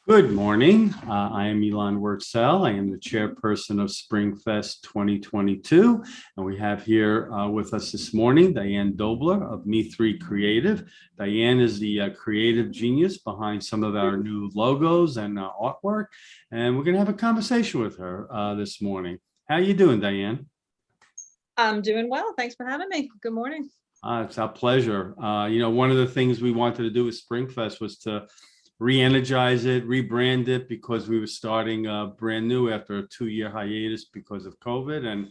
Good morning. I am Elan Wurtzel. I am the chairperson of SpringFest 2022. And we have here with us this morning, Diane Dobler of Me3 Creative. Diane is the creative genius behind some of our new logos and artwork. And we're going to have a conversation with her this morning. How are you doing, Diane? I'm doing well. Thanks for having me. Good morning. It's our pleasure. One of the things we wanted to do with SpringFest was to re-energize it, rebrand it, because we were starting brand new after a 2-year hiatus because of COVID. And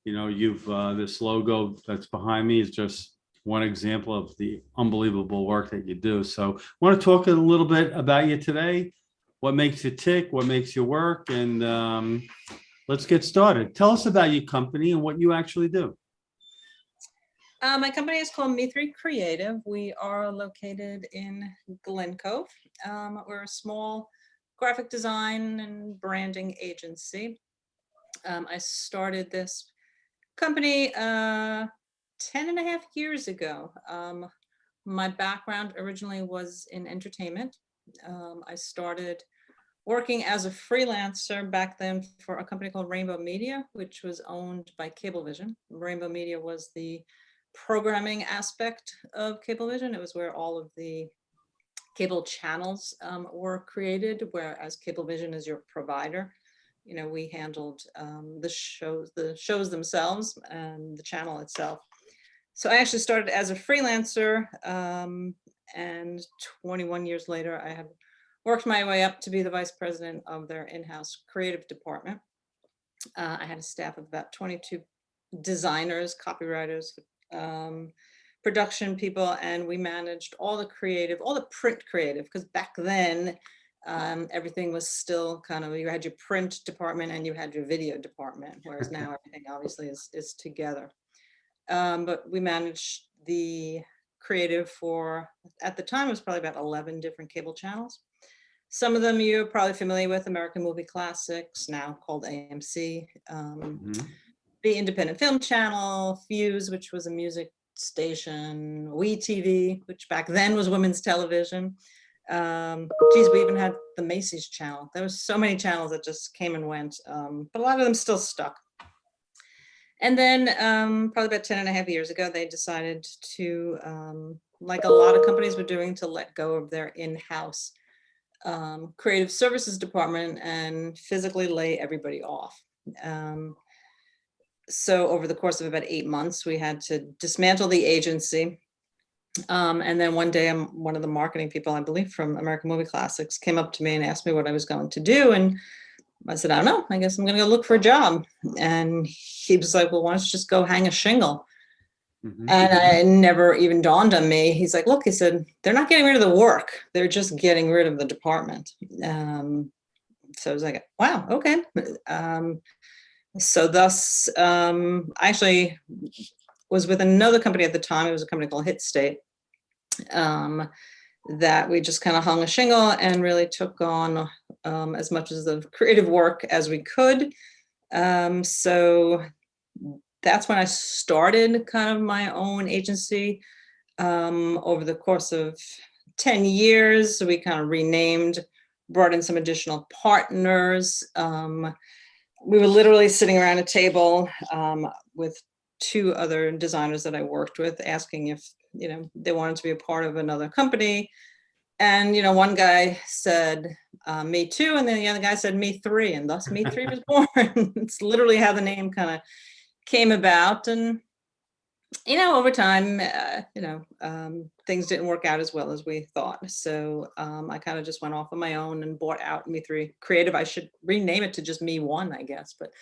you've this logo that's behind me is just one example of the unbelievable work that you do. So I want to talk a little bit about you today, what makes you tick, what makes you work, and let's get started. Tell us about your company and what you actually do. My company is called Me3 Creative. We are located in Glen Cove. We're a small graphic design and branding agency. I started this company 10.5 years ago. My background originally was in entertainment. I started working as a freelancer back then for a company called Rainbow Media, which was owned by Cablevision. Rainbow Media was the programming aspect of Cablevision. It was where all of the cable channels were created, whereas Cablevision is your provider. We handled the shows themselves and the channel itself. So I actually started as a freelancer, and 21 years later, I have worked my way up to be the vice president of their in-house creative department. I had a staff of about 22 designers, copywriters, production people, and we managed all the print creative, because back then everything was still kind of, you had your print department and you had your video department, whereas now everything obviously is together. But we managed the creative for, at the time, it was probably about 11 different cable channels. Some of them you're probably familiar with: American Movie Classics, now called AMC, the Independent Film Channel, Fuse, which was a music station, WeTV, which back then was women's television. Geez, we even had the Macy's channel. There was so many channels that just came and went, but a lot of them still stuck. And then probably about 10.5 years ago, they decided to, like a lot of companies were doing, to let go of their in-house creative services department and physically lay everybody off. So over the course of about 8 months, we had to dismantle the agency. And then one day, one of the marketing people, I believe from American Movie Classics, came up to me and asked me what I was going to do. And I said, I don't know, I guess I'm going to go look for a job. And he was like, well, why don't you just go hang a shingle? And it never even dawned on me. He's like, look, he said, they're not getting rid of the work. They're just getting rid of the department. So I was like, wow, okay. So thus, I actually was with another company at the time. It was a company called Hit State, that we just kind of hung a shingle and really took on as much of the creative work as we could. So that's when I started kind of my own agency. Over the course of 10 years, we kind of renamed, brought in some additional partners. We were literally sitting around a table with 2 other designers that I worked with, asking if they wanted to be a part of another company. And one guy said me too, and then the other guy said me 3, and thus me 3 was born. It's literally how the name kind of came about. And over time, things didn't work out as well as we thought. So I kind of just went off on my own and bought out Me3 Creative. I should rename it to just Me1, I guess. But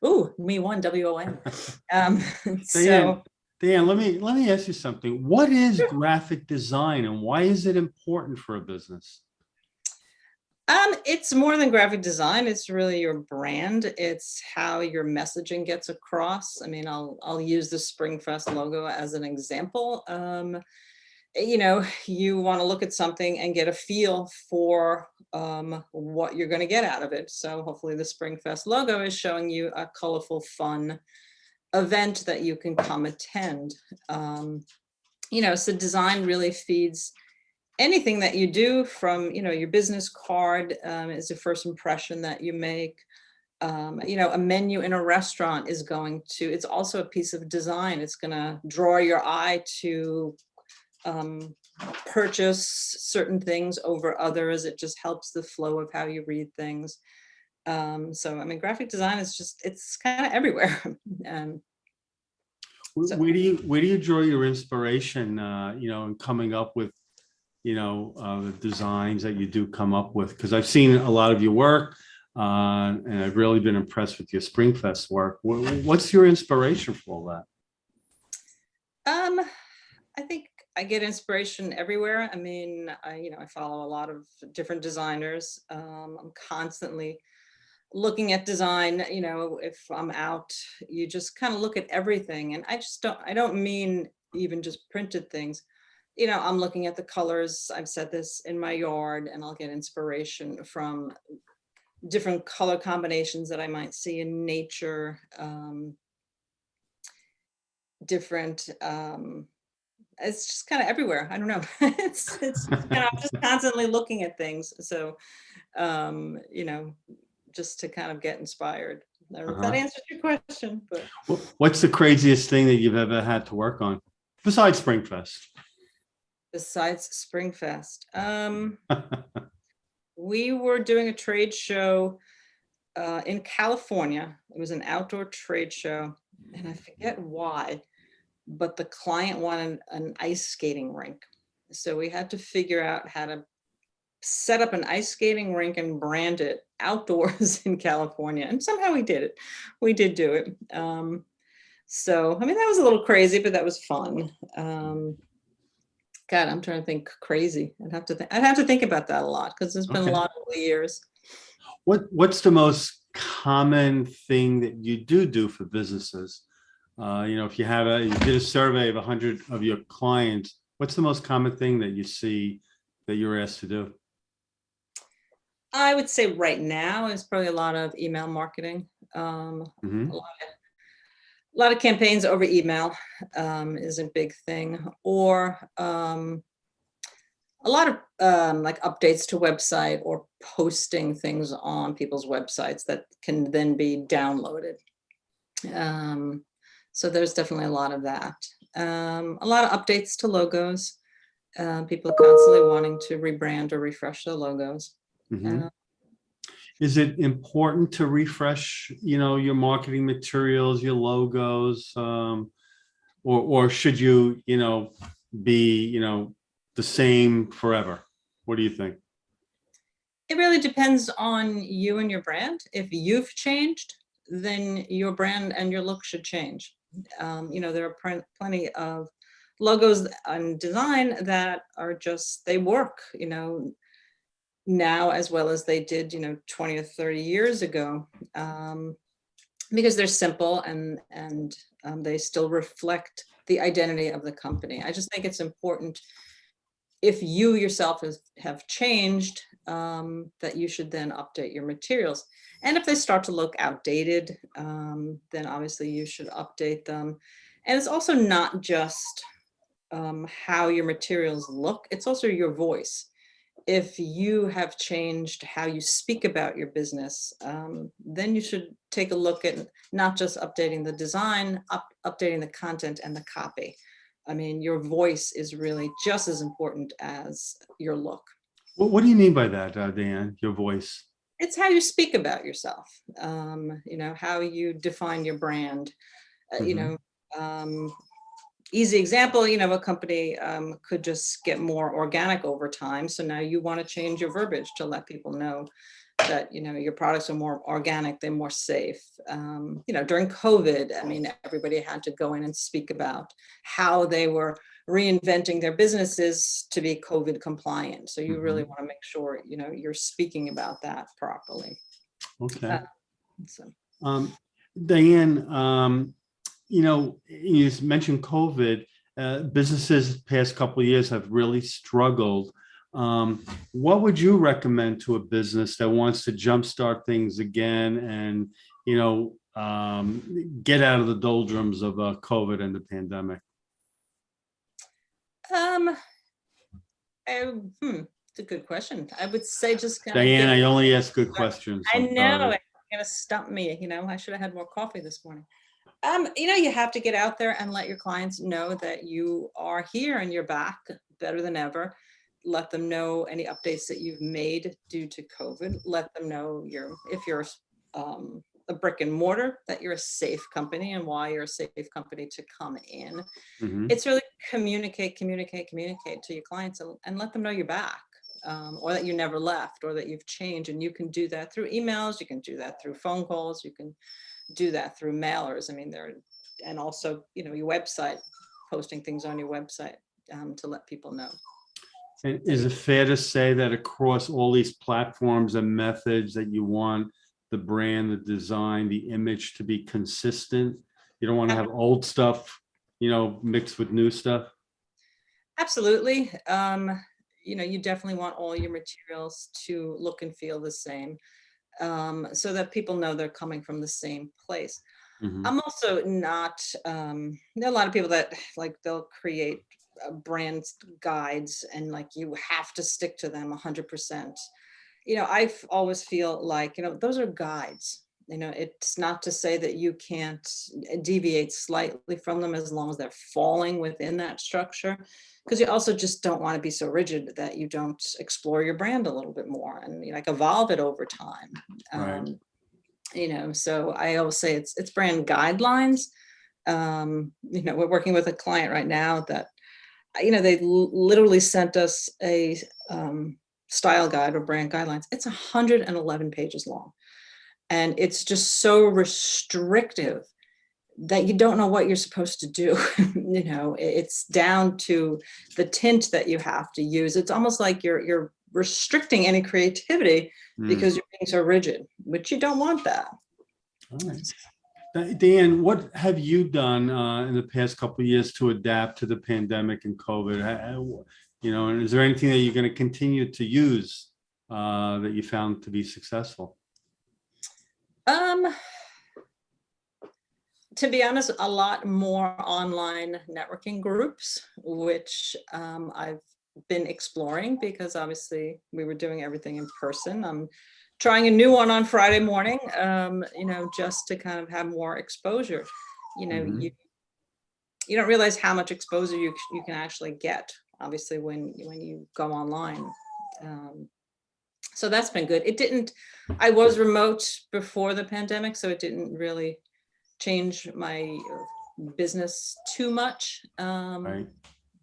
Me1, WON. So Dan, let me ask you something. What is graphic design, and why is it important for a business? It's more than graphic design. It's really your brand. It's how your messaging gets across. I mean, I'll use the SpringFest logo as an example. You want to look at something and get a feel for what you're going to get out of it. So hopefully the SpringFest logo is showing you a colorful, fun event that you can come attend. So design really feeds anything that you do, from, your business card is a first impression that you make. A menu in a restaurant is it's also a piece of design. It's going to draw your eye to purchase certain things over others. It just helps the flow of how you read things. So, I mean, graphic design is it's kind of everywhere. So, Where do you draw your inspiration, in coming up with, the designs that you do come up with? Because I've seen a lot of your work, and I've really been impressed with your SpringFest work. What's your inspiration for all that? I think I get inspiration everywhere. I mean, I follow a lot of different designers. I'm constantly looking at design. If I'm out, you just kind of look at everything. And I don't mean even just printed things. I'm looking at the colors. I've said this in my yard, and I'll get inspiration from different color combinations that I might see in nature. Different, it's just kind of everywhere. I don't know. it's I'm just constantly looking at things. So, just to kind of get inspired. I don't know if that answers your question, but what's the craziest thing that you've ever had to work on besides SpringFest? Besides SpringFest, we were doing a trade show in California. It was an outdoor trade show, and I forget why, but the client wanted an ice skating rink. So we had to figure out how to set up an ice skating rink and brand it outdoors in California. And somehow we did it. We did do it. So, I mean, that was a little crazy, but that was fun. God, I'm trying to think crazy. I'd have to think about that a lot, because there's been a lot over the years. What's the most common thing that you do for businesses? If you did a survey of 100 of your clients, what's the most common thing that you see that you're asked to do? I would say right now is probably a lot of email marketing. A lot of campaigns over email is a big thing, or a lot of like updates to website, or posting things on people's websites that can then be downloaded. So there's definitely a lot of that. A lot of updates to logos. People are constantly wanting to rebrand or refresh their logos. Is it important to refresh, your marketing materials, your logos, or should you, be, the same forever? What do you think? It really depends on you and your brand. If you've changed, then your brand and your look should change. There are plenty of logos and design that are they work, now as well as they did, 20 or 30 years ago, because they're simple and they still reflect the identity of the company. I just think it's important, if you yourself have changed, that you should then update your materials. And if they start to look outdated, then obviously you should update them. And it's also not just how your materials look, it's also your voice. If you have changed how you speak about your business, then you should take a look at not just updating the design, updating the content and the copy. I mean, your voice is really just as important as your look. What do you mean by that, Diane, your voice? It's how you speak about yourself, how you define your brand. Easy example, a company could just get more organic over time. So now you want to change your verbiage to let people know that, your products are more organic, they're more safe. During COVID, I mean, everybody had to go in and speak about how they were reinventing their businesses to be COVID compliant. So you really want to make sure, you're speaking about that properly. Okay. Diane, you mentioned COVID. Businesses the past couple of years have really struggled. What would you recommend to a business that wants to jumpstart things again and, get out of the doldrums of COVID and the pandemic? It's a good question. I would say just kind Diane, of I only ask good questions. I I'm know sorry. it's gonna stump me, I should have had more coffee this morning. You have to get out there and let your clients know that you are here and you're back better than ever. Let them know any updates that you've made due to COVID. Let them know if you're a brick and mortar, that you're a safe company and why you're a safe company to come in. Mhm. It's really communicate to your clients and let them know you're back. Or that you never left, or that you've changed. And you can do that through emails, you can do that through phone calls, you can do that through mailers. And also, your website, posting things on your website to let people know. And is it fair to say that across all these platforms and methods that you want the brand, the design, the image to be consistent? You don't want to have old stuff, mixed with new stuff? Absolutely. You definitely want all your materials to look and feel the same, so that people know they're coming from the same place. Mhm. I'm also not, there are a lot of people that they'll create brand guides and you have to stick to them 100%. I always feel like, those are guides. It's not to say that you can't deviate slightly from them as long as they're falling within that structure. Because you also just don't want to be so rigid that you don't explore your brand a little bit more and evolve it over time. Right. So I always say it's brand guidelines. We're working with a client right now that, they literally sent us a style guide or brand guidelines. It's 111 pages long. And it's just so restrictive that you don't know what you're supposed to do. It's down to the tint that you have to use. It's almost like you're restricting any creativity because you're being so rigid, which you don't want that. All right. Dan, what have you done in the past couple of years to adapt to the pandemic and COVID? And is there anything that you're going to continue to use that you found to be successful? To be honest, a lot more online networking groups, which I've been exploring because obviously we were doing everything in person. I'm trying a new one on Friday morning, just to kind of have more exposure. You don't realize how much exposure you can actually get, obviously, when you go online. So that's been good. I was remote before the pandemic, so it didn't really change my business too much. Right.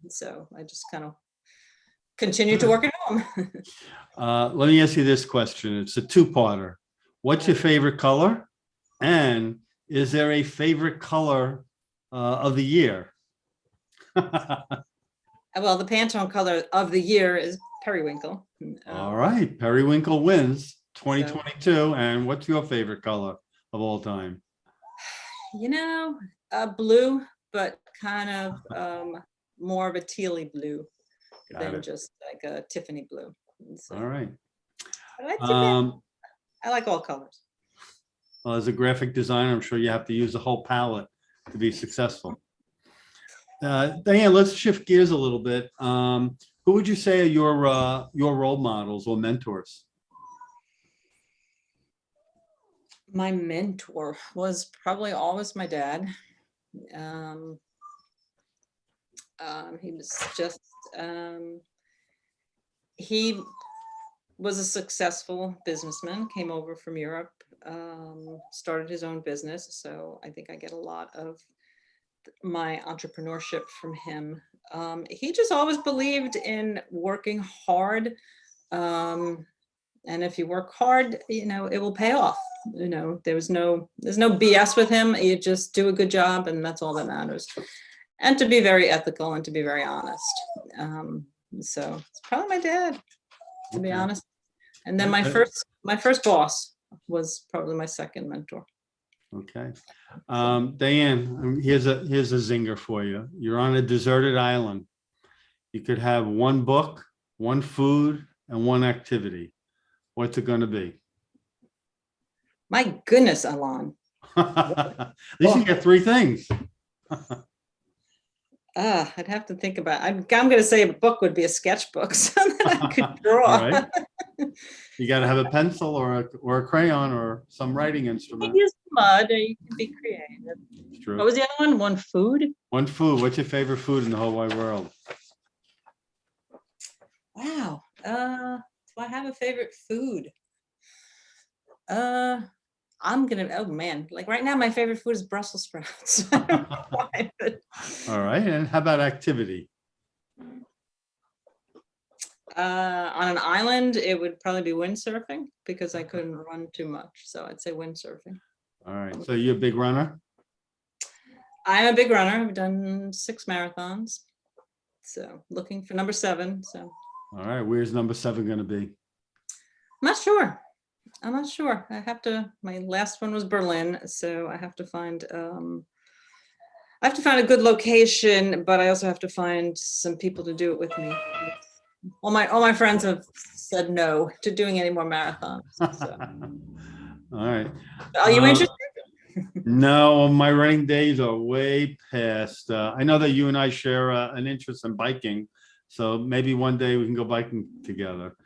So I just kind of continue to work at home. Let me ask you this question. It's a two-parter. What's your favorite color? And is there a favorite color of the year? Well, the Pantone color of the year is periwinkle. All right. Periwinkle wins 2022. And what's your favorite color of all time? Blue, but kind of more of a tealy blue than just like a Tiffany blue. So, all right. I like all colors. Well, as a graphic designer, I'm sure you have to use the whole palette to be successful. Diane, let's shift gears a little bit. Who would you say are your role models or mentors? My mentor was probably always my dad. He was just, he was a successful businessman, came over from Europe, started his own business. So I think I get a lot of my entrepreneurship from him. He just always believed in working hard. And if you work hard, it will pay off. There's no BS with him. You just do a good job and that's all that matters. And to be very ethical and to be very honest. So it's probably my dad, to be honest. And then my first boss was probably my second mentor. Okay. Diane, here's a zinger for you. You're on a deserted island. You could have one book, one food, and one activity. What's it going to be? My goodness, Elan. At least you get three things. I'd have to think about, I'm going to say a book would be a sketchbook so that I could All draw. right. You got to have a pencil or a crayon or some writing You instrument. can use mud or you can be creative. It's true. What was the other one? One food? One food. What's your favorite food in the whole wide world? Wow. Do I have a favorite food? Oh man, like right now my favorite food is Brussels sprouts. I don't know why, but, All right. And how about activity? on an island, it would probably be windsurfing because I couldn't run too much. So I'd say windsurfing. All right. So you're a big runner? I'm a big runner. I've done 6 marathons. So looking for number 7. So All right. Where's number 7 going to be? I'm not sure. I'm not sure. I have to, my last one was Berlin. So I have to find a good location, but I also have to find some people to do it with me. All my friends have said no to doing any more marathons. So. All right. Are you interested? No, my running days are way past. I know that you and I share an interest in biking, so maybe one day we can go biking together.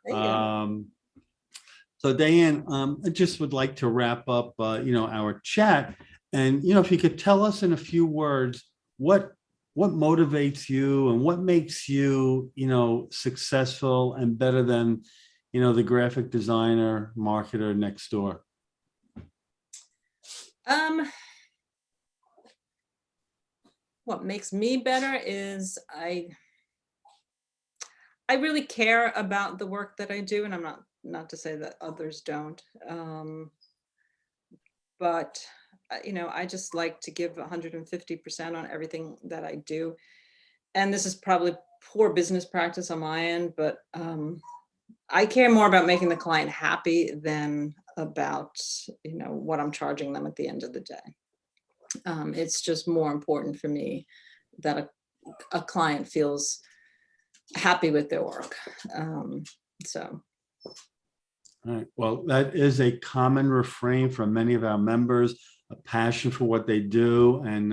There you go. So Diane, I just would like to wrap up, our chat, and if you could tell us in a few words what motivates you and what makes you, successful and better than, the graphic designer, marketer next door. What makes me better is I really care about the work that I do, and I'm not to say that others don't, but I just like to give 150% on everything that I do. And this is probably poor business practice on my end, but I care more about making the client happy than about what I'm charging them at the end of the day. It's just more important for me that a client feels happy with their work. So. All right. Well, that is a common refrain from many of our members, a passion for what they do and,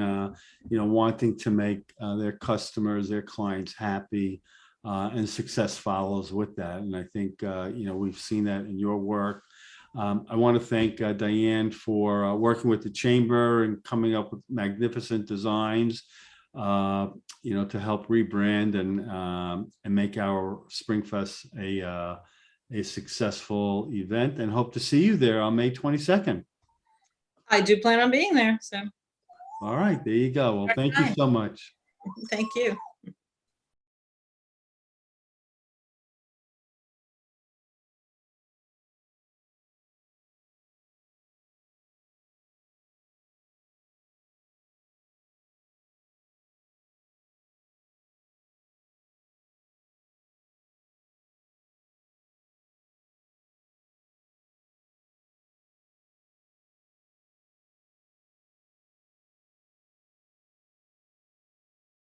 wanting to make their customers, their clients happy, and success follows with that. And I think, we've seen that in your work. I want to thank Diane for working with the Chamber and coming up with magnificent designs, to help rebrand and make our SpringFest a successful event, and hope to see you there on May 22nd. I do plan on being there. So. All right, there you go. Well, thank you so much. Thank you.